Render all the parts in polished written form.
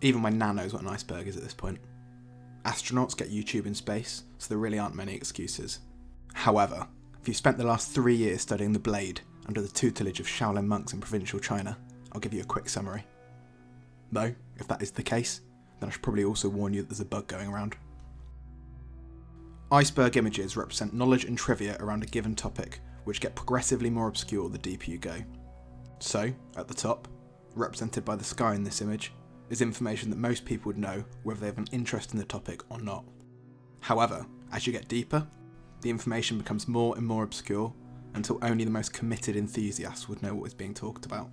Even my nan knows what an iceberg is at this point. Astronauts get YouTube in space, so there really aren't many excuses. However, if you've spent the last 3 years studying the blade under the tutelage of Shaolin monks in provincial China, I'll give you a quick summary. Though, if that is the case, then I should probably also warn you that there's a bug going around. Iceberg images represent knowledge and trivia around a given topic, which get progressively more obscure the deeper you go. So, at the top, represented by the sky in this image, is information that most people would know whether they have an interest in the topic or not. However, as you get deeper, the information becomes more and more obscure until only the most committed enthusiasts would know what is being talked about.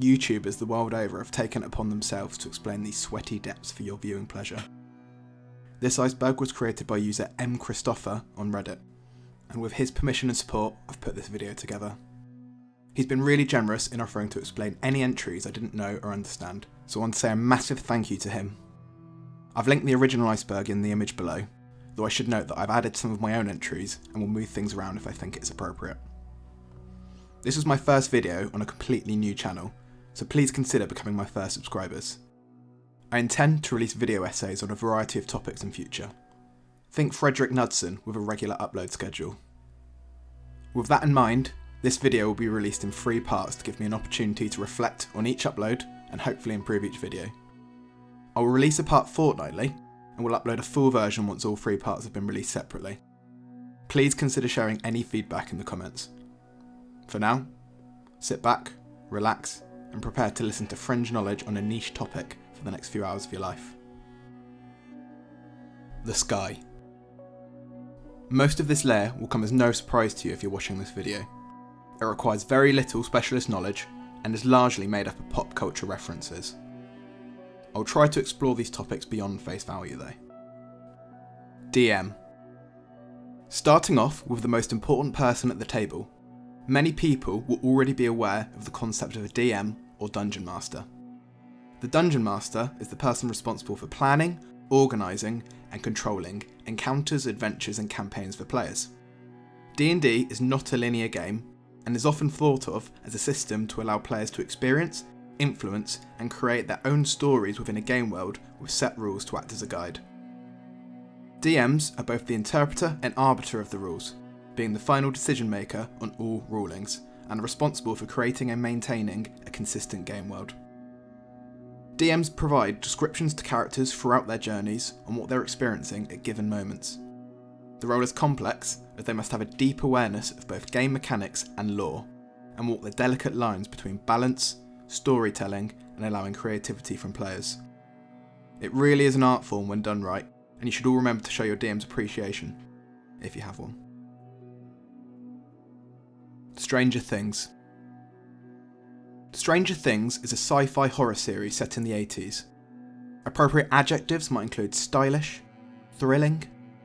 YouTubers the world over have taken it upon themselves to explain these sweaty depths for your viewing pleasure. This iceberg was created by user M. Christopher on Reddit, and with his permission and support, I've put this video together. He's been really generous in offering to explain any entries I didn't know or understand, so I want to say a massive thank you to him. I've linked the original iceberg in the image below, though I should note that I've added some of my own entries and will move things around if I think it's appropriate. This was my first video on a completely new channel, so please consider becoming my first subscribers. I intend to release video essays on a variety of topics in future. Think Frederick Knudsen with a regular upload schedule. With that in mind, this video will be released in 3 parts to give me an opportunity to reflect on each upload and hopefully improve each video. I will release a part fortnightly and will upload a full version once all 3 parts have been released separately. Please consider sharing any feedback in the comments. For now, sit back, relax, and prepare to listen to fringe knowledge on a niche topic for the next few hours of your life. The sky. Most of this layer will come as no surprise to you if you're watching this video. It requires very little specialist knowledge and is largely made up of pop culture references. I'll try to explore these topics beyond face value though. DM. Starting off with the most important person at the table, many people will already be aware of the concept of a DM or Dungeon Master. The Dungeon Master is the person responsible for planning, organising and controlling encounters, adventures and campaigns for players. D&D is not a linear game and is often thought of as a system to allow players to experience, influence and create their own stories within a game world with set rules to act as a guide. DMs are both the interpreter and arbiter of the rules, being the final decision maker on all rulings, and are responsible for creating and maintaining a consistent game world. DMs provide descriptions to characters throughout their journeys on what they're experiencing at given moments. The role is complex, as they must have a deep awareness of both game mechanics and lore, and walk the delicate lines between balance, storytelling, and allowing creativity from players. It really is an art form when done right, and you should all remember to show your DMs appreciation, if you have one. Stranger Things. Stranger Things is a sci-fi horror series set in the 80s. Appropriate adjectives might include stylish, thrilling,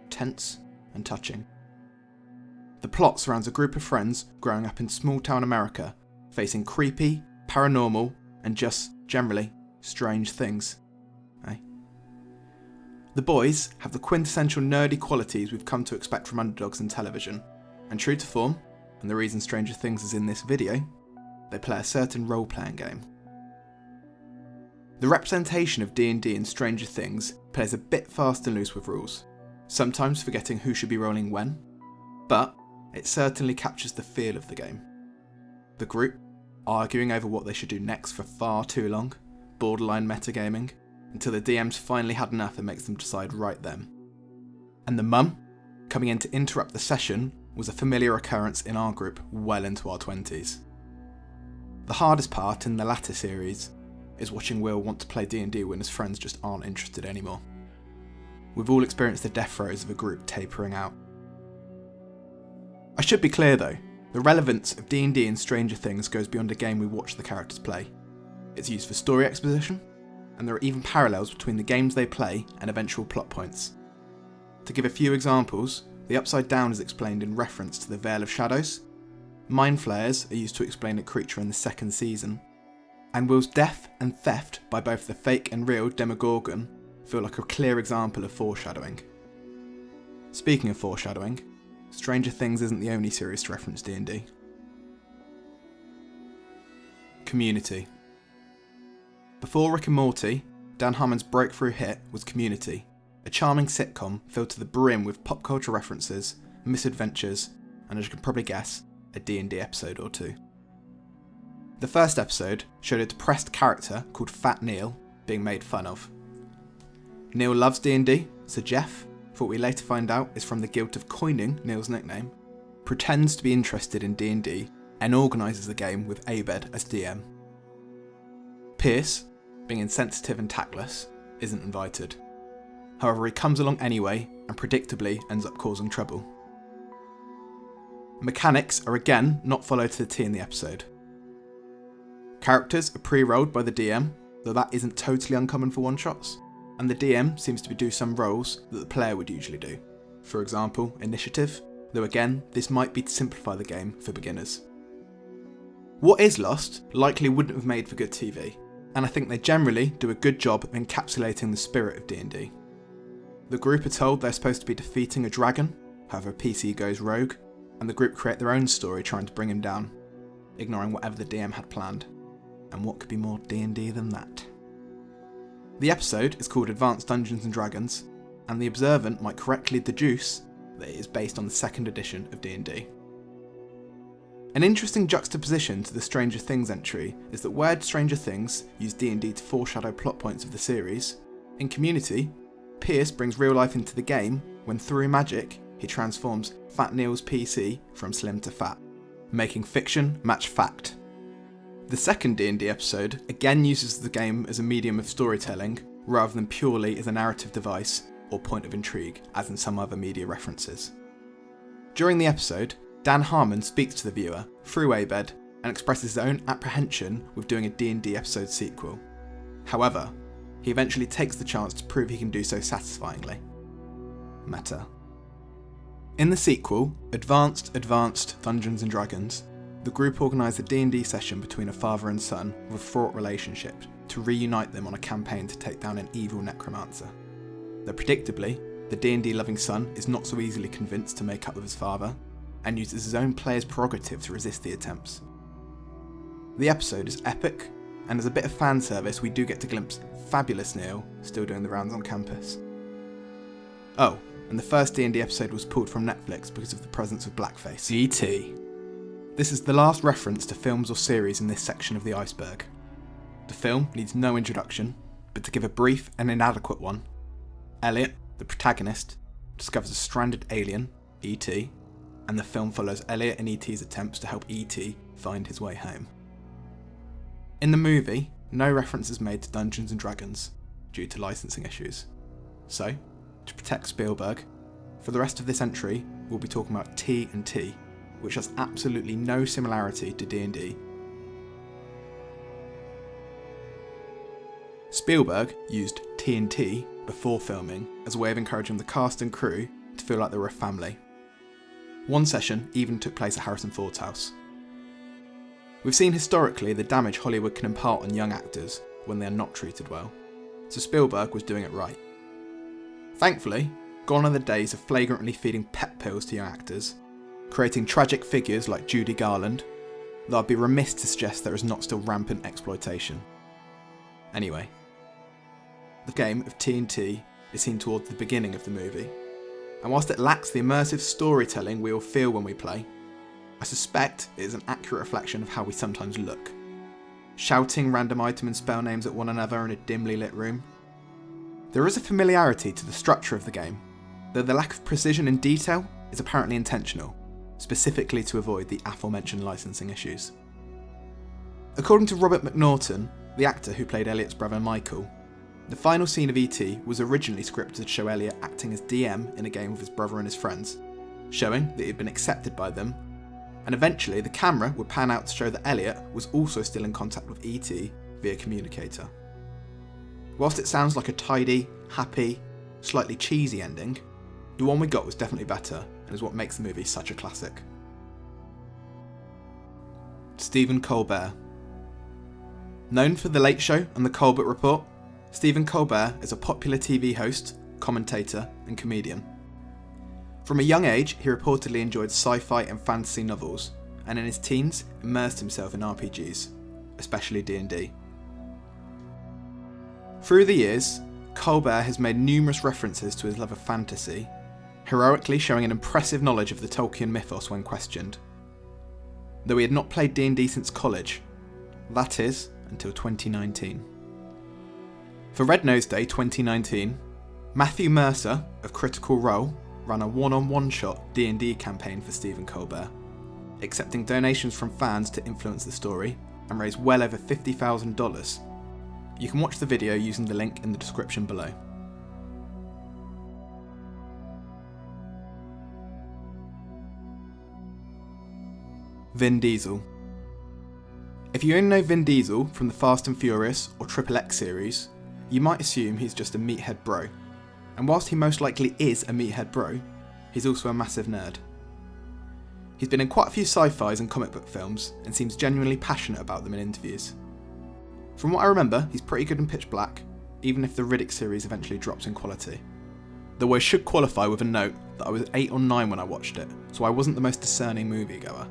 tense, and touching. The plot surrounds a group of friends growing up in small-town America, facing creepy, paranormal, and just, generally, strange things. The boys have the quintessential nerdy qualities we've come to expect from underdogs in television, and true to form, and the reason Stranger Things is in this video, they play a certain role-playing game. The representation of D&D in Stranger Things plays a bit fast and loose with rules, sometimes forgetting who should be rolling when, but it certainly captures the feel of the game. The group, arguing over what they should do next for far too long, borderline metagaming, until the DMs finally had enough and makes them decide right then. And the mum, coming in to interrupt the session, was a familiar occurrence in our group well into our 20s. The hardest part in the latter series is watching Will want to play D&D when his friends just aren't interested anymore. We've all experienced the death throes of a group tapering out. I should be clear though, the relevance of D&D in Stranger Things goes beyond a game we watch the characters play. It's used for story exposition, and there are even parallels between the games they play and eventual plot points. To give a few examples, the Upside Down is explained in reference to the Veil of Shadows, Mind Flayers are used to explain a creature in the 2nd season, and Will's death and theft by both the fake and real Demogorgon feel like a clear example of foreshadowing. Speaking of foreshadowing, Stranger Things isn't the only series to reference D&D. Community. Before Rick and Morty, Dan Harmon's breakthrough hit was Community, a charming sitcom filled to the brim with pop culture references, misadventures, and as you can probably guess, a D&D episode or two. The first episode showed a depressed character called Fat Neil being made fun of. Neil loves D&D, so Jeff, for what we later find out is from the guilt of coining Neil's nickname, pretends to be interested in D&D and organises the game with Abed as DM. Pierce, being insensitive and tactless, isn't invited. However, he comes along anyway and predictably ends up causing trouble. Mechanics are again not followed to the T in the episode. Characters are pre-rolled by the DM, though that isn't totally uncommon for one-shots, and the DM seems to do some roles that the player would usually do. For example, initiative, though again, this might be to simplify the game for beginners. What is lost likely wouldn't have made for good TV, and I think they generally do a good job of encapsulating the spirit of D&D. The group are told they're supposed to be defeating a dragon, however PC goes rogue, and the group create their own story trying to bring him down, ignoring whatever the DM had planned. And what could be more D&D than that? The episode is called Advanced Dungeons and Dragons, and the observant might correctly deduce that it is based on the second edition of D&D. An interesting juxtaposition to the Stranger Things entry is that where Stranger Things used D&D to foreshadow plot points of the series, in Community, Pierce brings real life into the game when through magic he transforms Fat Neil's PC from slim to fat, making fiction match fact. The second D&D episode again uses the game as a medium of storytelling rather than purely as a narrative device or point of intrigue as in some other media references. During the episode, Dan Harmon speaks to the viewer through Abed and expresses his own apprehension with doing a D&D episode sequel. However, he eventually takes the chance to prove he can do so satisfyingly. Meta. In the sequel, Advanced Dungeons and Dragons, the group organise a D&D session between a father and son with a fraught relationship to reunite them on a campaign to take down an evil necromancer. Though predictably, the D&D loving son is not so easily convinced to make up with his father, and uses his own player's prerogative to resist the attempts. The episode is epic, and as a bit of fan service we do get to glimpse fabulous Neil still doing the rounds on campus. Oh, and the first D&D episode was pulled from Netflix because of the presence of blackface. E.T. This is the last reference to films or series in this section of the iceberg. The film needs no introduction, but to give a brief and inadequate one, Elliot, the protagonist, discovers a stranded alien, E.T., and the film follows Elliot and E.T.'s attempts to help E.T. find his way home. In the movie, no reference is made to Dungeons and Dragons due to licensing issues. So, to protect Spielberg, for the rest of this entry, we'll be talking about T&T, which has absolutely no similarity to D&D. Spielberg used T&T before filming as a way of encouraging the cast and crew to feel like they were a family. One session even took place at Harrison Ford's house. We've seen historically the damage Hollywood can impart on young actors when they are not treated well, so Spielberg was doing it right. Thankfully, gone are the days of flagrantly feeding pet pills to young actors, creating tragic figures like Judy Garland, though I'd be remiss to suggest there is not still rampant exploitation. Anyway, the game of T&T is seen towards the beginning of the movie, and whilst it lacks the immersive storytelling we all feel when we play, I suspect it is an accurate reflection of how we sometimes look. Shouting random item and spell names at one another in a dimly lit room. There is a familiarity to the structure of the game, though the lack of precision and detail is apparently intentional, specifically to avoid the aforementioned licensing issues. According to Robert McNaughton, the actor who played Elliot's brother Michael, the final scene of E.T. was originally scripted to show Elliot acting as DM in a game with his brother and his friends, showing that he had been accepted by them, and eventually the camera would pan out to show that Elliot was also still in contact with E.T. via communicator. Whilst it sounds like a tidy, happy, slightly cheesy ending, the one we got was definitely better and is what makes the movie such a classic. Stephen Colbert. Known for The Late Show and The Colbert Report, Stephen Colbert is a popular TV host, commentator, and comedian. From a young age, he reportedly enjoyed sci-fi and fantasy novels, and in his teens immersed himself in RPGs, especially D&D. Through the years, Colbert has made numerous references to his love of fantasy, heroically showing an impressive knowledge of the Tolkien mythos when questioned. Though he had not played D&D since college, that is, until 2019. For Red Nose Day 2019, Matthew Mercer of Critical Role ran a one-on-one-shot D&D campaign for Stephen Colbert, accepting donations from fans to influence the story and raise well over $50,000. You can watch the video using the link in the description below. Vin Diesel. If you only know Vin Diesel from the Fast and Furious or XXX series, you might assume he's just a meathead bro. And whilst he most likely is a meathead bro, he's also a massive nerd. He's been in quite a few sci-fis and comic book films and seems genuinely passionate about them in interviews. From what I remember, he's pretty good in Pitch Black, even if the Riddick series eventually drops in quality. Though I should qualify with a note that I was 8 or 9 when I watched it, so I wasn't the most discerning moviegoer.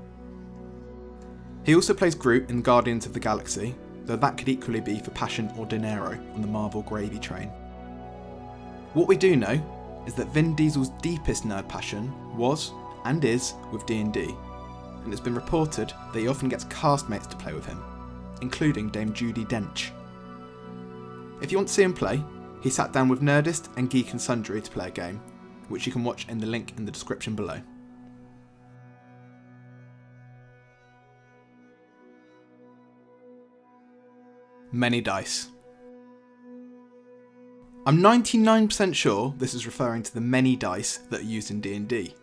He also plays Groot in Guardians of the Galaxy, though that could equally be for passion or dinero on the Marvel gravy train. What we do know is that Vin Diesel's deepest nerd passion was, and is, with D&D, and it's been reported that he often gets castmates to play with him, including Dame Judi Dench. If you want to see him play, he sat down with Nerdist and Geek and Sundry to play a game, which you can watch in the link in the description below. Many dice. I'm 99% sure this is referring to the many dice that are used in D&D.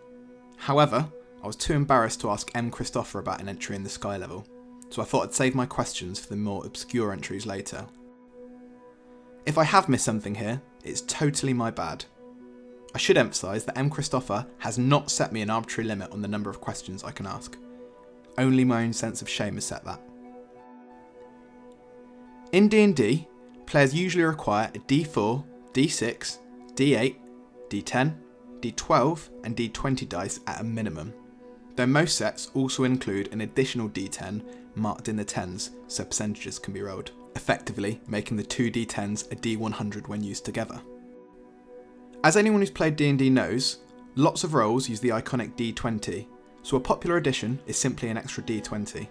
However, I was too embarrassed to ask M. Christopher about an entry in the Sky level, so I thought I'd save my questions for the more obscure entries later. If I have missed something here, it's totally my bad. I should emphasise that M. Christopher has not set me an arbitrary limit on the number of questions I can ask. Only my own sense of shame has set that. In D&D, players usually require a D4, D6, D8, D10, D12 and D20 dice at a minimum, though most sets also include an additional D10 marked in the tens so percentages can be rolled, effectively making the two D10s a D100 when used together. As anyone who's played D&D knows, lots of roles use the iconic D20, so a popular addition is simply an extra D20.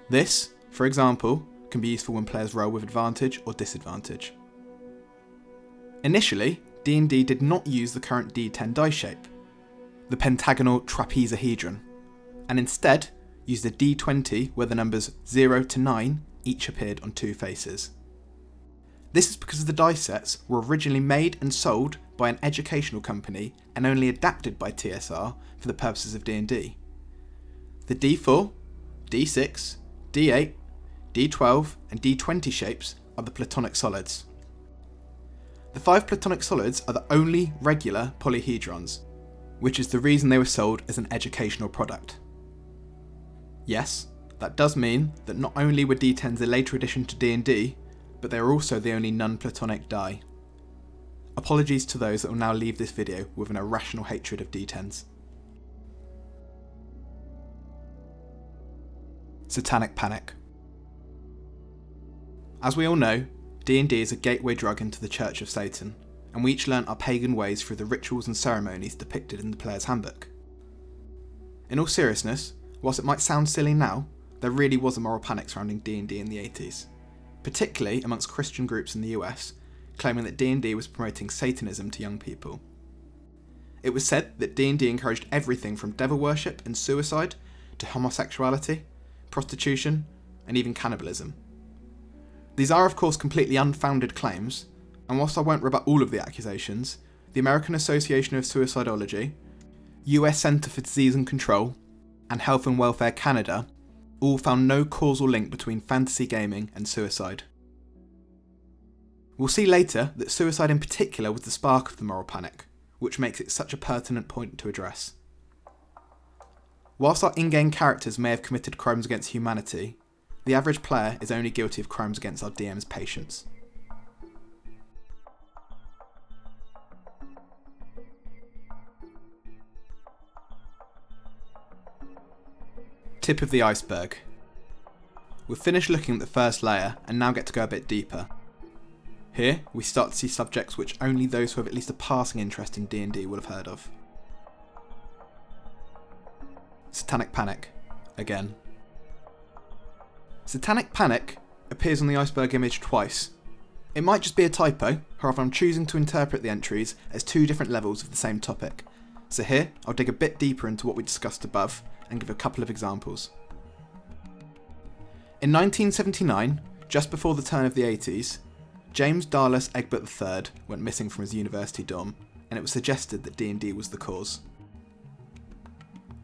This, for example, can be useful when players roll with advantage or disadvantage. Initially, D&D did not use the current D10 dice shape, the pentagonal trapezohedron, and instead used a D20 where the numbers 0 to 9 each appeared on two faces. This is because the dice sets were originally made and sold by an educational company and only adapted by TSR for the purposes of D&D. The D4, D6, D8, D12 and D20 shapes are the platonic solids. The 5 platonic solids are the only regular polyhedrons, which is the reason they were sold as an educational product. Yes, that does mean that not only were D10s a later addition to D&D, but they are also the only non-platonic die. Apologies to those that will now leave this video with an irrational hatred of D10s. Satanic Panic. As we all know, D&D is a gateway drug into the Church of Satan, and we each learnt our pagan ways through the rituals and ceremonies depicted in the player's handbook. In all seriousness, whilst it might sound silly now, there really was a moral panic surrounding D&D in the 80s, particularly amongst Christian groups in the US, claiming that D&D was promoting Satanism to young people. It was said that D&D encouraged everything from devil worship and suicide to homosexuality, prostitution, and even cannibalism. These are of course completely unfounded claims, and whilst I won't rebut all of the accusations, the American Association of Suicidology, US Centre for Disease and Control, and Health and Welfare Canada all found no causal link between fantasy gaming and suicide. We'll see later that suicide in particular was the spark of the moral panic, which makes it such a pertinent point to address. Whilst our in-game characters may have committed crimes against humanity, the average player is only guilty of crimes against our DM's patience. Tip of the iceberg. We've finished looking at the first layer and now get to go a bit deeper. Here, we start to see subjects which only those who have at least a passing interest in D&D will have heard of. Satanic Panic, again. Satanic Panic appears on the Iceberg image twice. It might just be a typo, however I'm choosing to interpret the entries as two different levels of the same topic. So here, I'll dig a bit deeper into what we discussed above and give a couple of examples. In 1979, just before the turn of the 80s, James Darlus Egbert III went missing from his university dorm, and it was suggested that D&D was the cause.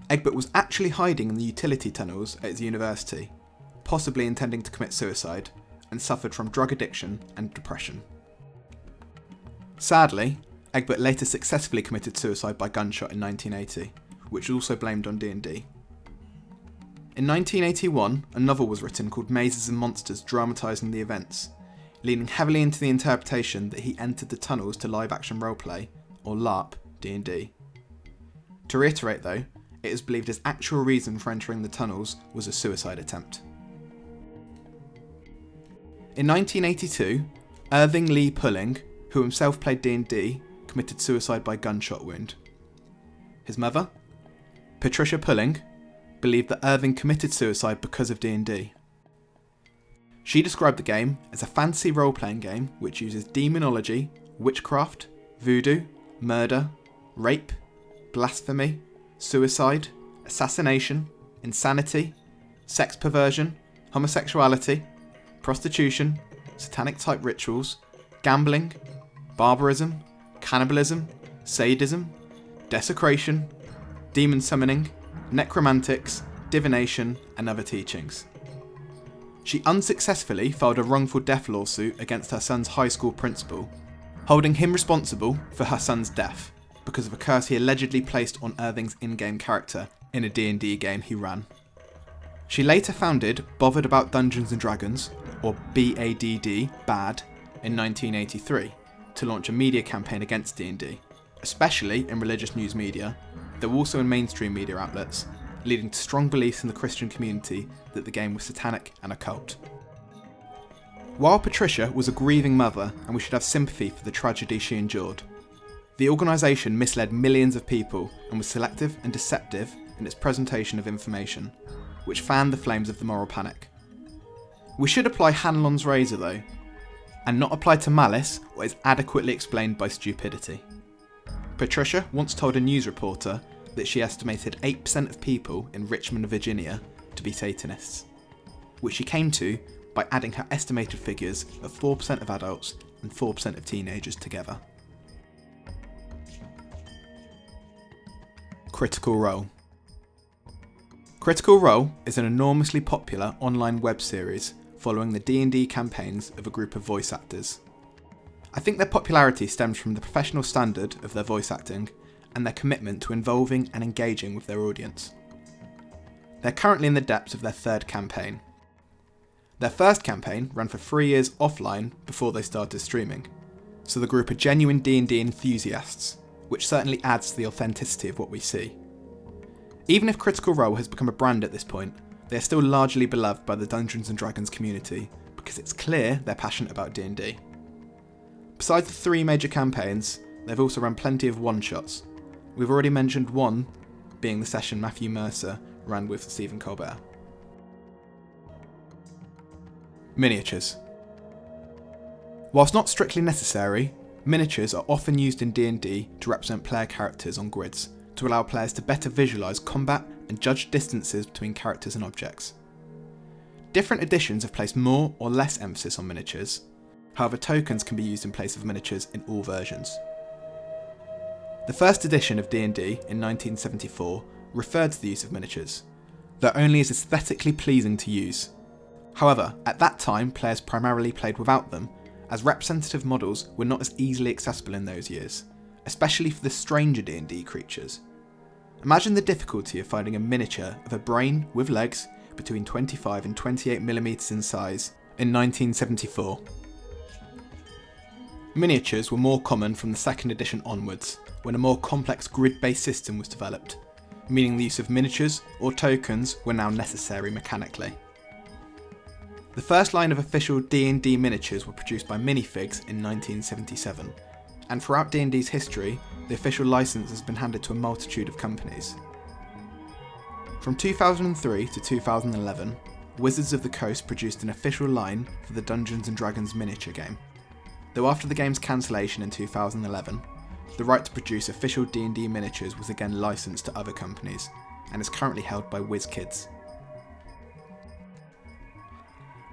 Egbert was actually hiding in the utility tunnels at his university, possibly intending to commit suicide, and suffered from drug addiction and depression. Sadly, Egbert later successfully committed suicide by gunshot in 1980, which was also blamed on D&D. In 1981, a novel was written called Mazes and Monsters, dramatising the events, leaning heavily into the interpretation that he entered the tunnels to live-action roleplay, or LARP, D&D. To reiterate though, it is believed his actual reason for entering the tunnels was a suicide attempt. In 1982, Irving Lee Pulling, who himself played D&D, committed suicide by gunshot wound. His mother, Patricia Pulling, believed that Irving committed suicide because of D&D. She described the game as a fantasy role-playing game which uses demonology, witchcraft, voodoo, murder, rape, blasphemy, suicide, assassination, insanity, sex perversion, homosexuality, prostitution, satanic-type rituals, gambling, barbarism, cannibalism, sadism, desecration, demon summoning, necromantics, divination, and other teachings. She unsuccessfully filed a wrongful death lawsuit against her son's high school principal, holding him responsible for her son's death because of a curse he allegedly placed on Irving's in-game character in a D&D game he ran. She later founded Bothered About Dungeons and Dragons, or BADD, BAD, in 1983 to launch a media campaign against D&D, especially in religious news media, though also in mainstream media outlets, leading to strong beliefs in the Christian community that the game was satanic and occult. While Patricia was a grieving mother and we should have sympathy for the tragedy she endured, the organisation misled millions of people and was selective and deceptive in its presentation of information, which fanned the flames of the moral panic. We should apply Hanlon's razor though, and not apply to malice what is adequately explained by stupidity. Patricia once told a news reporter that she estimated 8% of people in Richmond, Virginia to be Satanists, which she came to by adding her estimated figures of 4% of adults and 4% of teenagers together. Critical Role. Critical Role is an enormously popular online web series following the D&D campaigns of a group of voice actors. I think their popularity stems from the professional standard of their voice acting and their commitment to involving and engaging with their audience. They're currently in the depths of their third campaign. Their first campaign ran for 3 years offline before they started streaming, so the group are genuine D&D enthusiasts, which certainly adds to the authenticity of what we see. Even if Critical Role has become a brand at this point, they are still largely beloved by the Dungeons and Dragons community because it's clear they're passionate about D&D. Besides the 3 major campaigns, they've also run plenty of one-shots. We've already mentioned one, being the session Matthew Mercer ran with Stephen Colbert. Miniatures. Whilst not strictly necessary, miniatures are often used in D&D to represent player characters on grids, to allow players to better visualise combat and judge distances between characters and objects. Different editions have placed more or less emphasis on miniatures, however tokens can be used in place of miniatures in all versions. The first edition of D&D in 1974 referred to the use of miniatures, though only as aesthetically pleasing to use. However, at that time players primarily played without them, as representative models were not as easily accessible in those years, especially for the stranger D&D creatures. Imagine the difficulty of finding a miniature of a brain with legs between 25 and 28mm in size in 1974. Miniatures were more common from the second edition onwards, when a more complex grid-based system was developed, meaning the use of miniatures or tokens were now necessary mechanically. The first line of official D&D miniatures were produced by Minifigs in 1977, and throughout D&D's history, the official license has been handed to a multitude of companies. From 2003 to 2011, Wizards of the Coast produced an official line for the Dungeons and Dragons miniature game, though after the game's cancellation in 2011, the right to produce official D&D miniatures was again licensed to other companies, and is currently held by WizKids.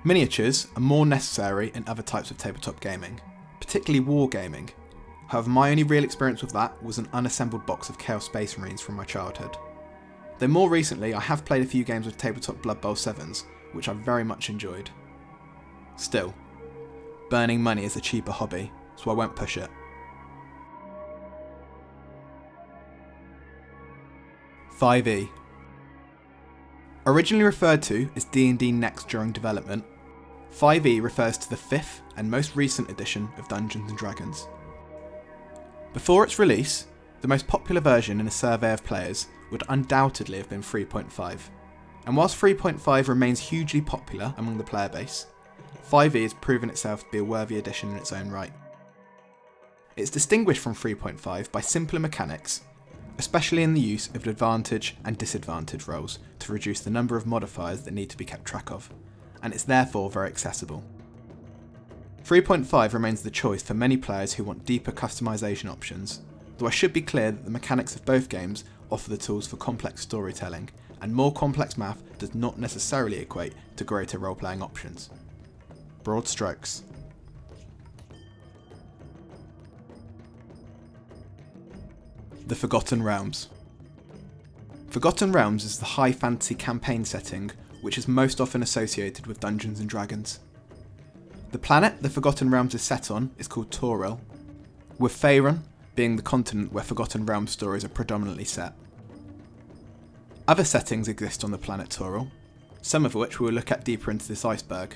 Miniatures are more necessary in other types of tabletop gaming, particularly wargaming. However, my only real experience with that was an unassembled box of Chaos Space Marines from my childhood. Though more recently I have played a few games with tabletop Blood Bowl 7s, which I very much enjoyed. Still, burning money is a cheaper hobby, so I won't push it. 5e. Originally referred to as D&D Next during development, 5e refers to the 5th and most recent edition of Dungeons and Dragons. Before its release, the most popular version in a survey of players would undoubtedly have been 3.5, and whilst 3.5 remains hugely popular among the player base, 5e has proven itself to be a worthy addition in its own right. It's distinguished from 3.5 by simpler mechanics, especially in the use of advantage and disadvantage rolls to reduce the number of modifiers that need to be kept track of, and it's therefore very accessible. 3.5 remains the choice for many players who want deeper customization options, though I should be clear that the mechanics of both games offer the tools for complex storytelling, and more complex math does not necessarily equate to greater role-playing options. Broad strokes. The Forgotten Realms. Forgotten Realms is the high fantasy campaign setting which is most often associated with Dungeons and Dragons. The planet the Forgotten Realms is set on is called Toril, with Faerun being the continent where Forgotten Realms stories are predominantly set. Other settings exist on the planet Toril, some of which we will look at deeper into this iceberg.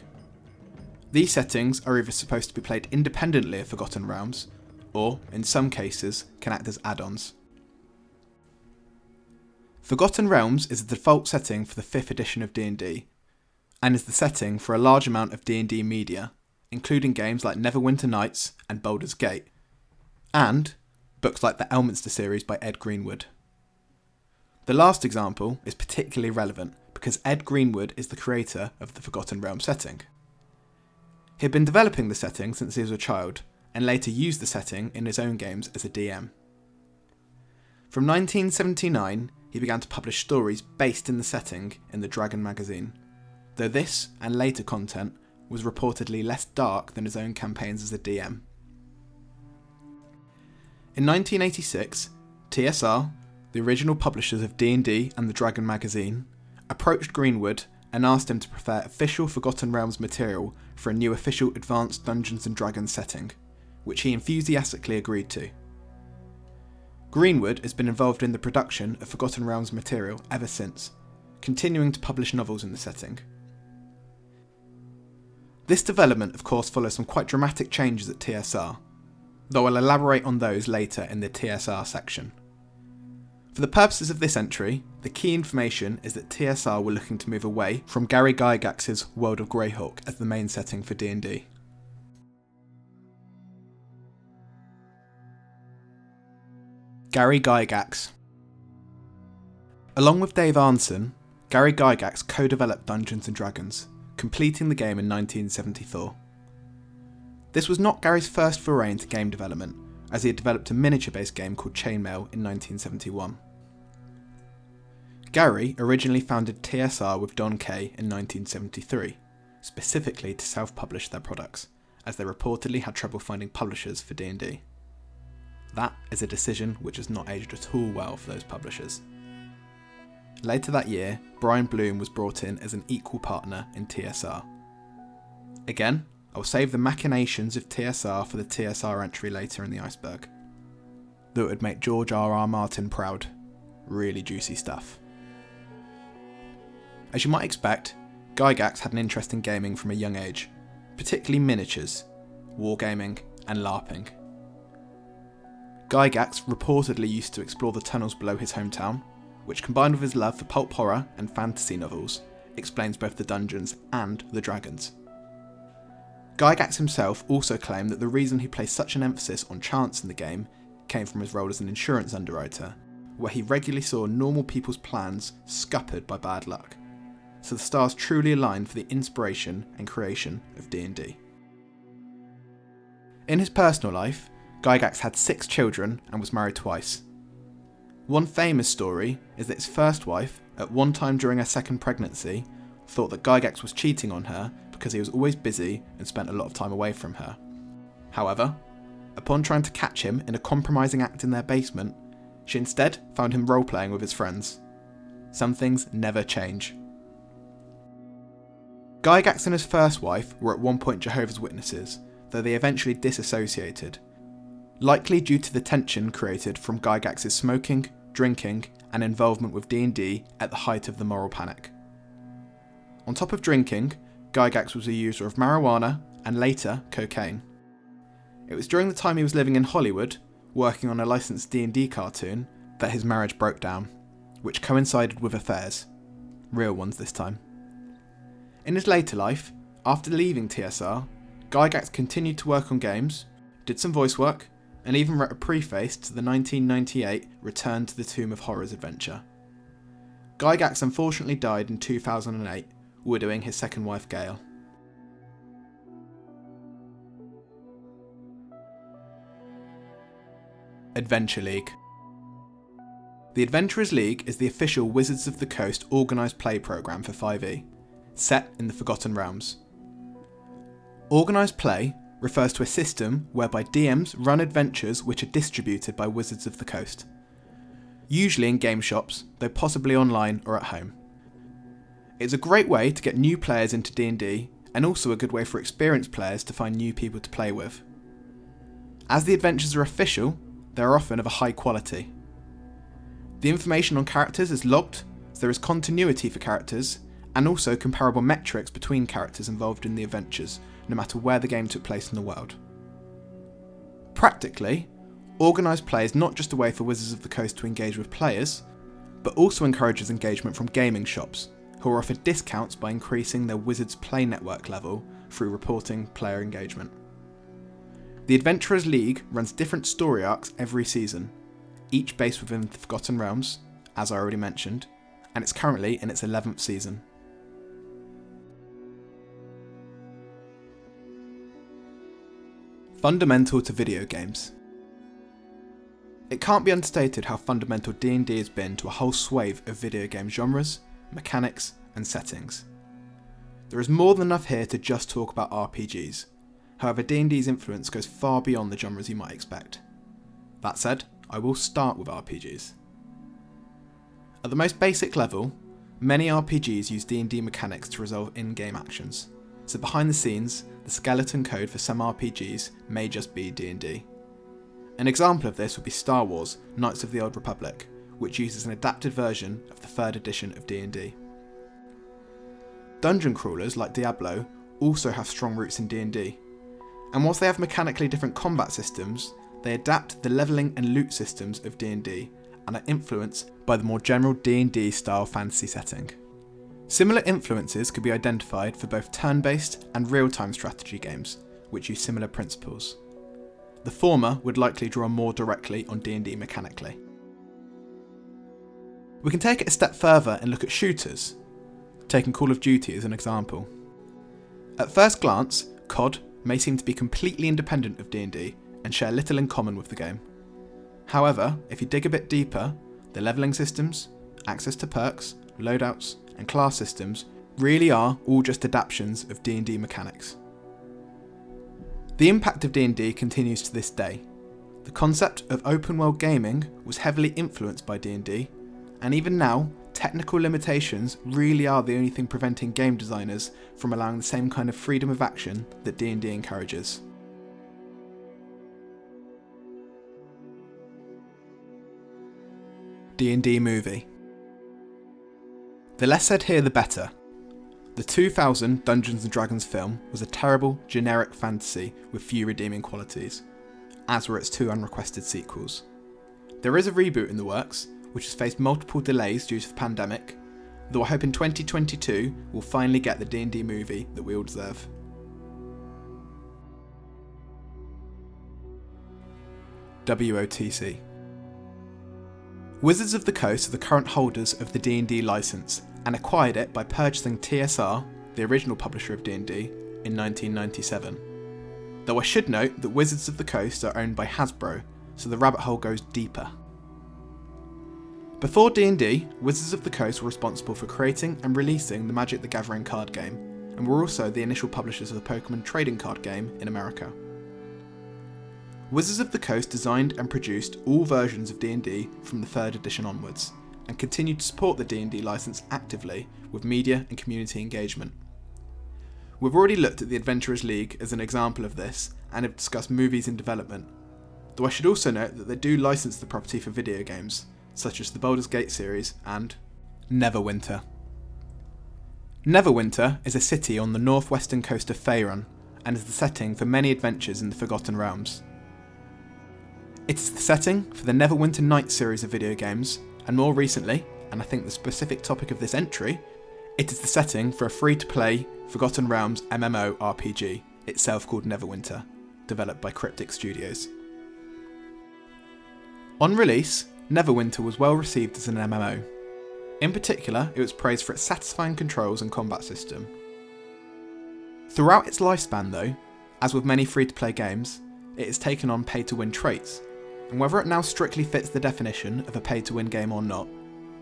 These settings are either supposed to be played independently of Forgotten Realms, or, in some cases, can act as add-ons. Forgotten Realms is the default setting for the 5th edition of D&D, and is the setting for a large amount of D&D media, including games like Neverwinter Nights and Baldur's Gate, and books like the Elminster series by Ed Greenwood. The last example is particularly relevant because Ed Greenwood is the creator of the Forgotten Realms setting. He had been developing the setting since he was a child, and later used the setting in his own games as a DM. From 1979, he began to publish stories based in the setting in the Dragon magazine, though this and later content was reportedly less dark than his own campaigns as a DM. In 1986, TSR, the original publishers of D&D and the Dragon magazine, approached Greenwood and asked him to prepare official Forgotten Realms material for a new official Advanced Dungeons and Dragons setting, which he enthusiastically agreed to. Greenwood has been involved in the production of Forgotten Realms material ever since, continuing to publish novels in the setting. This development of course follows some quite dramatic changes at TSR, though I'll elaborate on those later in the TSR section. For the purposes of this entry, the key information is that TSR were looking to move away from Gary Gygax's World of Greyhawk as the main setting for D&D. Gary Gygax. Along with Dave Arneson, Gary Gygax co-developed Dungeons and Dragons, completing the game in 1974. This was not Gary's first foray into game development, as he had developed a miniature-based game called Chainmail in 1971. Gary originally founded TSR with Don Kay in 1973, specifically to self-publish their products, as they reportedly had trouble finding publishers for D&D. That is a decision which has not aged at all well for those publishers. Later that year, Brian Bloom was brought in as an equal partner in TSR. Again, I'll save the machinations of TSR for the TSR entry later in the iceberg. Though it would make George R.R. Martin proud. Really juicy stuff. As you might expect, Gygax had an interest in gaming from a young age, particularly miniatures, wargaming, and LARPing. Gygax reportedly used to explore the tunnels below his hometown, which combined with his love for pulp horror and fantasy novels, explains both the dungeons and the dragons. Gygax himself also claimed that the reason he placed such an emphasis on chance in the game came from his role as an insurance underwriter, where he regularly saw normal people's plans scuppered by bad luck. So the stars truly aligned for the inspiration and creation of D&D. In his personal life, Gygax had 6 children and was married twice. One famous story is that his first wife, at one time during her second pregnancy, thought that Gygax was cheating on her because he was always busy and spent a lot of time away from her. However, upon trying to catch him in a compromising act in their basement, she instead found him role-playing with his friends. Some things never change. Gygax and his first wife were at one point Jehovah's Witnesses, though they eventually disassociated, likely due to the tension created from Gygax's smoking, drinking, and involvement with D&D at the height of the moral panic. On top of drinking, Gygax was a user of marijuana and later cocaine. It was during the time he was living in Hollywood, working on a licensed D&D cartoon, that his marriage broke down, which coincided with affairs. Real ones this time. In his later life, after leaving TSR, Gygax continued to work on games, did some voice work, and even wrote a preface to the 1998 Return to the Tomb of Horrors adventure. Gygax unfortunately died in 2008, widowing his second wife Gail. Adventure League. The Adventurers League is the official Wizards of the Coast organised play programme for 5e, set in the Forgotten Realms. Organised play refers to a system whereby DMs run adventures which are distributed by Wizards of the Coast, usually in game shops, though possibly online or at home. It's a great way to get new players into D&D, and also a good way for experienced players to find new people to play with. As the adventures are official, they are often of a high quality. The information on characters is logged, so there is continuity for characters, and also comparable metrics between characters involved in the adventures, no matter where the game took place in the world. Practically, organised play is not just a way for Wizards of the Coast to engage with players, but also encourages engagement from gaming shops, who are offered discounts by increasing their Wizards Play Network level through reporting player engagement. The Adventurers League runs different story arcs every season, each based within the Forgotten Realms, as I already mentioned, and it's currently in its 11th season. Fundamental to video games. It can't be understated how fundamental D&D has been to a whole swathe of video game genres, mechanics, and settings. There is more than enough here to just talk about RPGs. However, D&D's influence goes far beyond the genres you might expect. That said, I will start with RPGs. At the most basic level, many RPGs use D&D mechanics to resolve in-game actions, so behind the scenes, the skeleton code for some RPGs may just be D&D. An example of this would be Star Wars: Knights of the Old Republic, which uses an adapted version of the 3rd edition of D&D. Dungeon crawlers like Diablo also have strong roots in D&D, and whilst they have mechanically different combat systems, they adapt the levelling and loot systems of D&D and are influenced by the more general D&D style fantasy setting. Similar influences could be identified for both turn-based and real-time strategy games, which use similar principles. The former would likely draw more directly on D&D mechanically. We can take it a step further and look at shooters, taking Call of Duty as an example. At first glance, COD may seem to be completely independent of D&D and share little in common with the game. However, if you dig a bit deeper, the levelling systems, access to perks, loadouts, and class systems really are all just adaptations of D&D mechanics. The impact of D&D continues to this day. The concept of open world gaming was heavily influenced by D&D, and even now, technical limitations really are the only thing preventing game designers from allowing the same kind of freedom of action that D&D encourages. D&D movie. The less said here the better. The 2000 Dungeons and Dragons film was a terrible, generic fantasy with few redeeming qualities, as were its 2 unrequested sequels. There is a reboot in the works, which has faced multiple delays due to the pandemic, though I hope in 2022 we'll finally get the D&D movie that we all deserve. WOTC. Wizards of the Coast are the current holders of the D&D licence and acquired it by purchasing TSR, the original publisher of D&D, in 1997. Though I should note that Wizards of the Coast are owned by Hasbro, so the rabbit hole goes deeper. Before D&D, Wizards of the Coast were responsible for creating and releasing the Magic the Gathering card game, and were also the initial publishers of the Pokemon trading card game in America. Wizards of the Coast designed and produced all versions of D&D from the 3rd edition onwards, and continued to support the D&D licence actively with media and community engagement. We've already looked at the Adventurers League as an example of this, and have discussed movies in development, though I should also note that they do license the property for video games, such as the Baldur's Gate series and Neverwinter. Neverwinter is a city on the northwestern coast of Faerun, and is the setting for many adventures in the Forgotten Realms. It is the setting for the Neverwinter Nights series of video games, and more recently, and I think the specific topic of this entry, it is the setting for a free-to-play Forgotten Realms MMORPG, itself called Neverwinter, developed by Cryptic Studios. On release, Neverwinter was well received as an MMO. In particular, it was praised for its satisfying controls and combat system. Throughout its lifespan though, as with many free-to-play games, it has taken on pay-to-win traits, and whether it now strictly fits the definition of a pay-to-win game or not,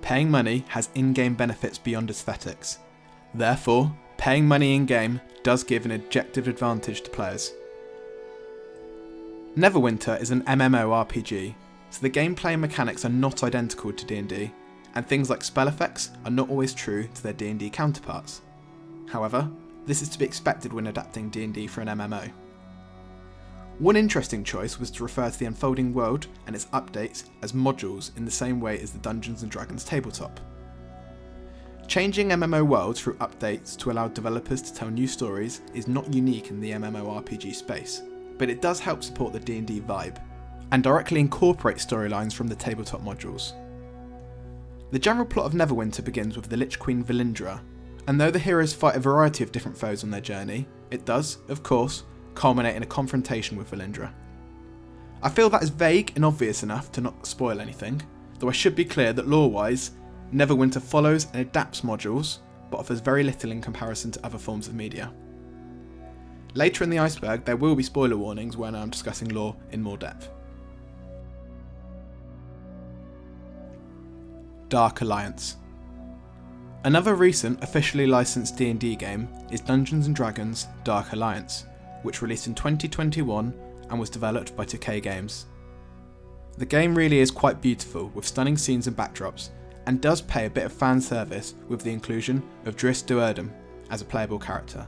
paying money has in-game benefits beyond aesthetics. Therefore, paying money in-game does give an objective advantage to players. Neverwinter is an MMORPG, so the gameplay and mechanics are not identical to D&D, and things like spell effects are not always true to their D&D counterparts. However, this is to be expected when adapting D&D for an MMO. One interesting choice was to refer to the unfolding world and its updates as modules in the same way as the Dungeons and Dragons tabletop. Changing MMO worlds through updates to allow developers to tell new stories is not unique in the MMORPG space, but it does help support the D&D vibe, and directly incorporate storylines from the tabletop modules. The general plot of Neverwinter begins with the Lich Queen Valindra, and though the heroes fight a variety of different foes on their journey, it does, of course, culminate in a confrontation with Valindra. I feel that is vague and obvious enough to not spoil anything, though I should be clear that lore-wise, Neverwinter follows and adapts modules, but offers very little in comparison to other forms of media. Later in the Iceberg, there will be spoiler warnings when I'm discussing lore in more depth. Dark Alliance. Another recent officially licensed D&D game is Dungeons and Dragons Dark Alliance, which released in 2021 and was developed by 2K Games. The game really is quite beautiful with stunning scenes and backdrops, and does pay a bit of fan service with the inclusion of Dris Duerdam as a playable character.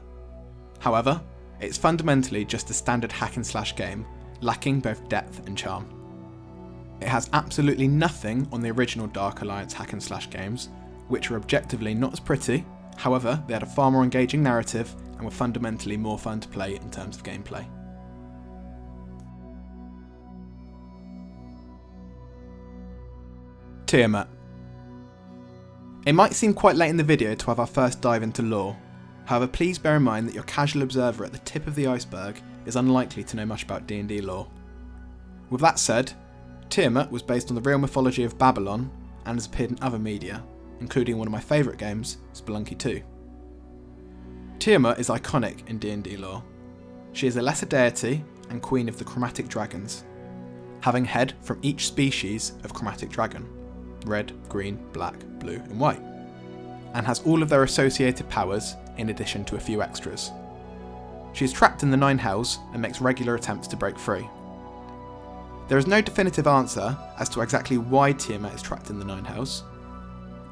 However, it's fundamentally just a standard hack and slash game, lacking both depth and charm. It has absolutely nothing on the original Dark Alliance hack and slash games, which were objectively not as pretty, however they had a far more engaging narrative and were fundamentally more fun to play in terms of gameplay. Tiamat. It might seem quite late in the video to have our first dive into lore, however please bear in mind that your casual observer at the tip of the iceberg is unlikely to know much about D&D lore. With that said, Tiamat was based on the real mythology of Babylon and has appeared in other media, including one of my favourite games, Spelunky 2. Tiamat is iconic in D&D lore. She is a lesser deity and queen of the chromatic dragons, having head from each species of chromatic dragon, red, green, black, blue and white, and has all of their associated powers in addition to a few extras. She is trapped in the Nine Hells and makes regular attempts to break free. There is no definitive answer as to exactly why Tiamat is trapped in the Nine Hells,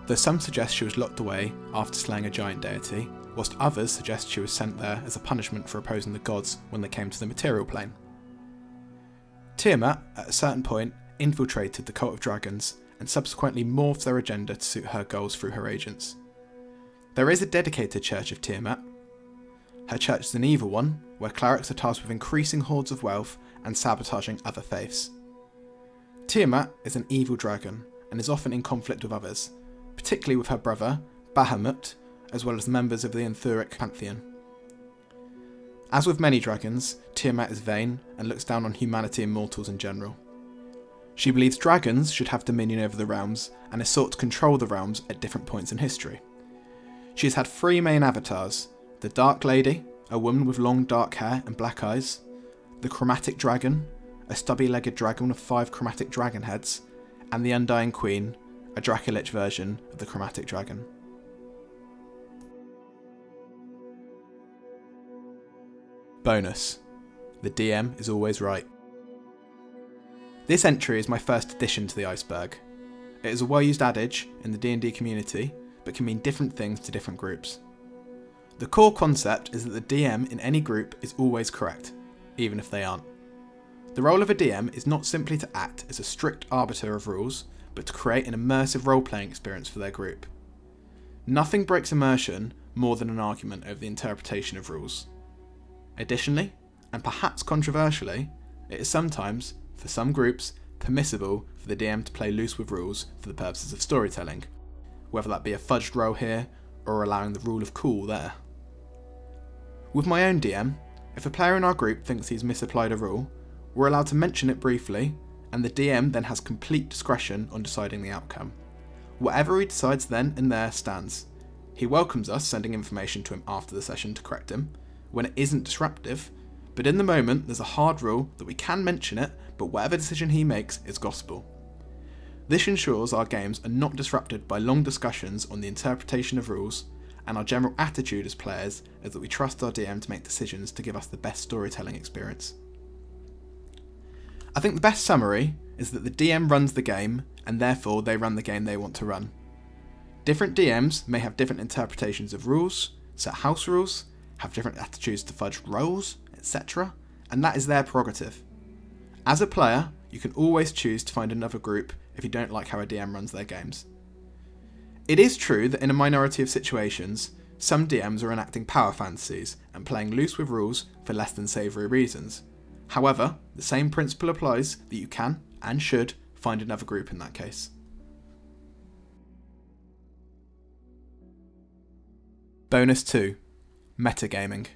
though some suggest she was locked away after slaying a giant deity, whilst others suggest she was sent there as a punishment for opposing the gods when they came to the material plane. Tiamat, at a certain point, infiltrated the Cult of Dragons and subsequently morphed their agenda to suit her goals through her agents. There is a dedicated Church of Tiamat. Her church is an evil one, where clerics are tasked with increasing hordes of wealth and sabotaging other faiths. Tiamat is an evil dragon and is often in conflict with others, particularly with her brother, Bahamut, as well as members of the Anthuric pantheon. As with many dragons, Tiamat is vain and looks down on humanity and mortals in general. She believes dragons should have dominion over the realms and has sought to control the realms at different points in history. She has had 3 main avatars: the Dark Lady, a woman with long dark hair and black eyes, the Chromatic Dragon, a stubby-legged dragon with 5 chromatic dragon heads, and the Undying Queen, a Dracolich version of the Chromatic Dragon. Bonus: the DM is always right. This entry is my first addition to the Iceberg. It is a well-used adage in the D&D community, but can mean different things to different groups. The core concept is that the DM in any group is always correct, even if they aren't. The role of a DM is not simply to act as a strict arbiter of rules, but to create an immersive role-playing experience for their group. Nothing breaks immersion more than an argument over the interpretation of rules. Additionally, and perhaps controversially, it is sometimes, for some groups, permissible for the DM to play loose with rules for the purposes of storytelling, whether that be a fudged roll here, or allowing the rule of cool there. With my own DM, if a player in our group thinks he's misapplied a rule, we're allowed to mention it briefly, and the DM then has complete discretion on deciding the outcome. Whatever he decides then and there stands. He welcomes us sending information to him after the session to correct him, when it isn't disruptive, but in the moment there's a hard rule that we can mention it, but whatever decision he makes is gospel. This ensures our games are not disrupted by long discussions on the interpretation of rules, and our general attitude as players is that we trust our DM to make decisions to give us the best storytelling experience. I think the best summary is that the DM runs the game, and therefore they run the game they want to run. Different DMs may have different interpretations of rules, set house rules, have different attitudes to fudged rolls, etc., and that is their prerogative. As a player, you can always choose to find another group if you don't like how a DM runs their games. It is true that in a minority of situations, some DMs are enacting power fantasies and playing loose with rules for less than savoury reasons. However, the same principle applies that you can, and should, find another group in that case. Bonus 2. Metagaming.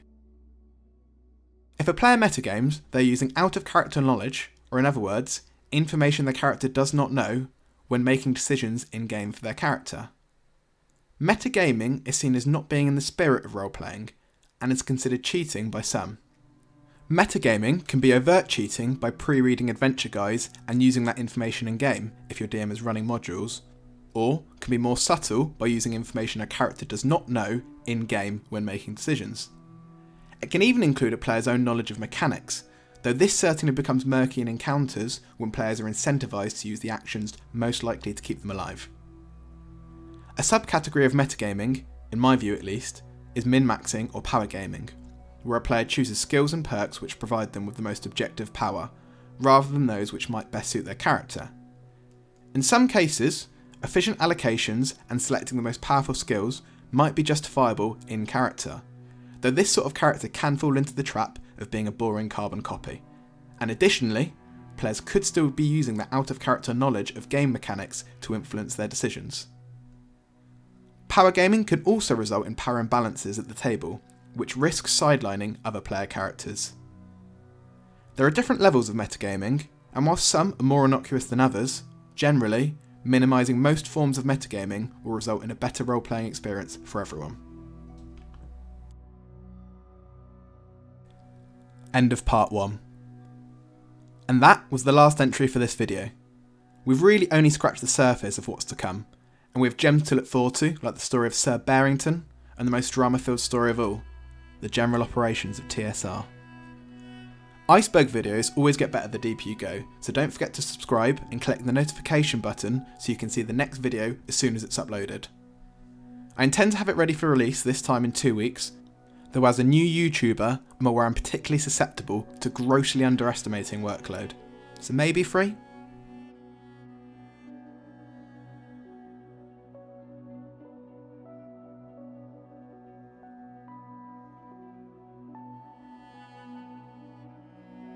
If a player metagames, they're using out-of-character knowledge, or in other words, information the character does not know, when making decisions in-game for their character. Metagaming is seen as not being in the spirit of role-playing, and is considered cheating by some. Metagaming can be overt cheating by pre-reading adventure guides and using that information in-game if your DM is running modules, or can be more subtle by using information a character does not know in-game when making decisions. It can even include a player's own knowledge of mechanics, though this certainly becomes murky in encounters when players are incentivized to use the actions most likely to keep them alive. A subcategory of metagaming, in my view at least, is min-maxing or power gaming, where a player chooses skills and perks which provide them with the most objective power, rather than those which might best suit their character. In some cases, efficient allocations and selecting the most powerful skills might be justifiable in character, though this sort of character can fall into the trap of being a boring carbon copy. And additionally, players could still be using their out-of-character knowledge of game mechanics to influence their decisions. Power gaming can also result in power imbalances at the table, which risks sidelining other player characters. There are different levels of metagaming, and while some are more innocuous than others, generally, minimising most forms of metagaming will result in a better role-playing experience for everyone. End of part 1. And that was the last entry for this video. We've really only scratched the surface of what's to come, and we have gems to look forward to, like the story of Sir Barrington, and the most drama-filled story of all, the general operations of TSR. Iceberg videos always get better the deeper you go, so don't forget to subscribe and click the notification button so you can see the next video as soon as it's uploaded. I intend to have it ready for release this time in 2 weeks, though as a new YouTuber, I'm aware I'm particularly susceptible to grossly underestimating workload, so maybe free?